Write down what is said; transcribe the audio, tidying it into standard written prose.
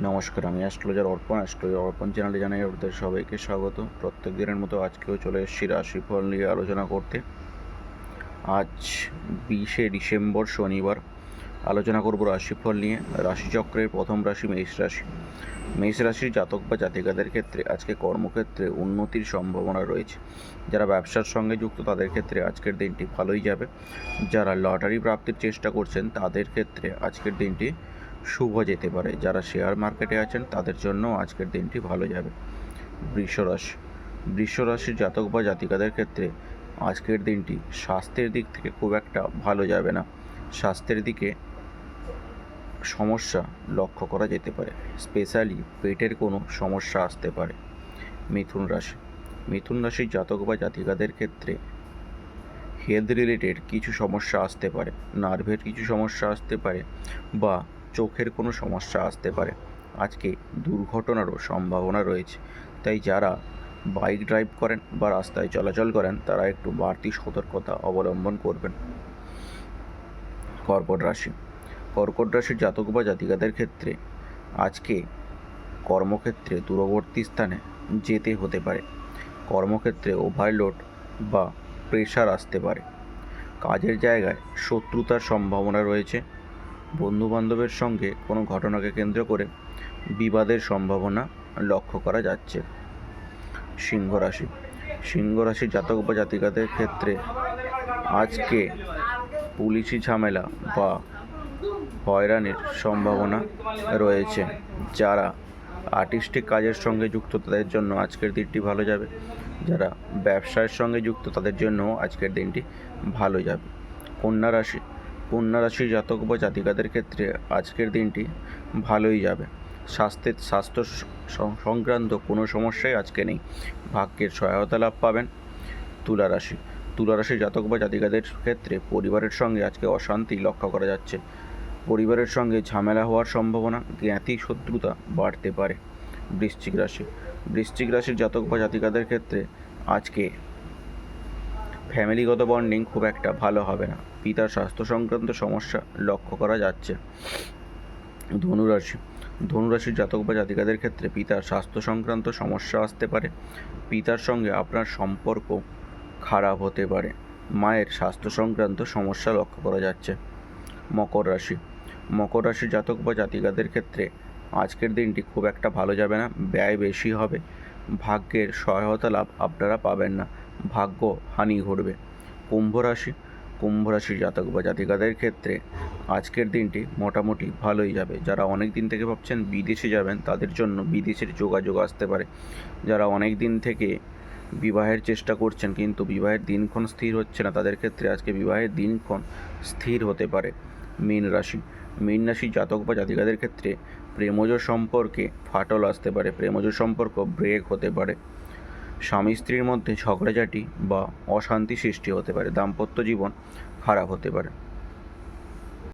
নমস্কার, আমি অ্যাস্ট্রোলজার অর্পণ চ্যানেলে জানাই আপনাদের সবাইকে স্বাগত। প্রত্যেক দিনের মতো আজকেও চলে এসেছি রাশিফল নিয়ে আলোচনা করতে। আজ 20শে ডিসেম্বর শনিবার আলোচনা করব রাশিফল নিয়ে। রাশিচক্রের প্রথম রাশি মেষ রাশি। মেষ রাশির জাতক বা জাতিকাদের ক্ষেত্রে আজকে কর্মক্ষেত্রে উন্নতির সম্ভাবনা রয়েছে। যারা ব্যবসার সঙ্গে যুক্ত তাদের ক্ষেত্রে আজকের দিনটি ভালোই যাবে। যারা লটারি প্রাপ্তির চেষ্টা করছেন তাদের ক্ষেত্রে আজকের দিনটি শুভ যেতে পারে। যারা শেয়ার মার্কেটে আছেন তাদের জন্য আজকের দিনটি ভালো যাবে। বৃষ রাশির জাতক বা জাতিকাদের ক্ষেত্রে আজকের দিনটি স্বাস্থ্যের দিক থেকে খুব একটা ভালো যাবে না। স্বাস্থ্যের দিকে সমস্যা লক্ষ্য করা যেতে পারে, স্পেশালি পেটের কোনো সমস্যা আসতে পারে। মিথুন রাশির জাতক বা জাতিকাদের ক্ষেত্রে হেলথ রিলেটেড কিছু সমস্যা আসতে পারে, নার্ভের কিছু সমস্যা আসতে পারে বা চোখের কোনো সমস্যা আসতে পারে। আজকে দুর্ঘটনারও সম্ভাবনা রয়েছে, তাই যারা বাইক ড্রাইভ করেন বা রাস্তায় চলাচল করেন তারা একটু বাড়তি সতর্কতা অবলম্বন করবেন। কর্কট রাশির জাতক বা জাতিকাদের ক্ষেত্রে আজকে কর্মক্ষেত্রে দূরবর্তী স্থানে যেতে হতে পারে। কর্মক্ষেত্রে ওভারলোড বা প্রেশার আসতে পারে। কাজের জায়গায় শত্রুতার সম্ভাবনা রয়েছে। বন্ধুবান্ধবের সঙ্গে কোনো ঘটনাকে কেন্দ্র করে বিবাদের সম্ভাবনা লক্ষ্য করা যাচ্ছে। সিংহ রাশির জাতক বা জাতিকাদের ক্ষেত্রে আজকে পুলিশি ঝামেলা বা হয়রানির সম্ভাবনা রয়েছে। যারা আর্টিস্টিক কাজের সঙ্গে যুক্ত তাদের জন্য আজকের দিনটি ভালো যাবে। যারা ব্যবসার সঙ্গে যুক্ত তাদের জন্য আজকের দিনটি ভালো যাবে। কন্যা রাশির জাতক বা জাতিকাদের ক্ষেত্রে আজকের দিনটি ভালোই যাবে। স্বাস্থ্য সংক্রান্ত কোনো সমস্যাই আজকে নেই। ভাগ্যের সহায়তা লাভ পাবেন। তুলা রাশির জাতক বা জাতিকাদের ক্ষেত্রে পরিবারের সঙ্গে আজকে অশান্তি লক্ষ্য করা যাচ্ছে। পরিবারের সঙ্গে ঝামেলা হওয়ার সম্ভাবনা, জ্ঞাতি শত্রুতা বাড়তে পারে। বৃশ্চিক রাশির জাতক বা জাতিকাদের ক্ষেত্রে আজকে ফ্যামিলিগত বন্ডিং খুব একটা ভালো হবে না। পিতার স্বাস্থ্য সংক্রান্ত সমস্যা লক্ষ্য করা যাচ্ছে। ধনুরাশির জাতক বা জাতিকাদের ক্ষেত্রে পিতার স্বাস্থ্য সংক্রান্ত সমস্যা আসতে পারে। পিতার সঙ্গে আপনার সম্পর্ক খারাপ হতে পারে। মায়ের স্বাস্থ্য সংক্রান্ত সমস্যা লক্ষ্য করা যাচ্ছে। মকর রাশির জাতক বা জাতিকাদের ক্ষেত্রে আজকের দিনটি খুব একটা ভালো যাবে না। ব্যয় বেশি হবে। ভাগ্যের সহায়তা লাভ আপনারা পাবেন না। ভাগ্য হানি ঘটবে। কুম্ভ রাশির জাতক বা জাতিকাদের ক্ষেত্রে আজকের দিনটি মোটামুটি ভালোই যাবে। যারা অনেক দিন থেকে ভাবছেন বিদেশে যাবেন তাদের জন্য বিদেশের যোগাযোগ আসতে পারে। যারা অনেক দিন থেকে বিবাহের চেষ্টা করছেন কিন্তু বিবাহের দিনক্ষণ স্থির হচ্ছে না তাদের ক্ষেত্রে আজকে বিবাহের দিনক্ষণ স্থির হতে পারে। মীন রাশির জাতক বা জাতিকাদের ক্ষেত্রে প্রেমজ সম্পর্কে ফাটল আসতে পারে। প্রেমজ সম্পর্ক ব্রেক হতে পারে। স্বামী স্ত্রীর মধ্যে ঝগড়াঝাটি বা অশান্তি সৃষ্টি হতে পারে। দাম্পত্য জীবন খারাপ হতে পারে।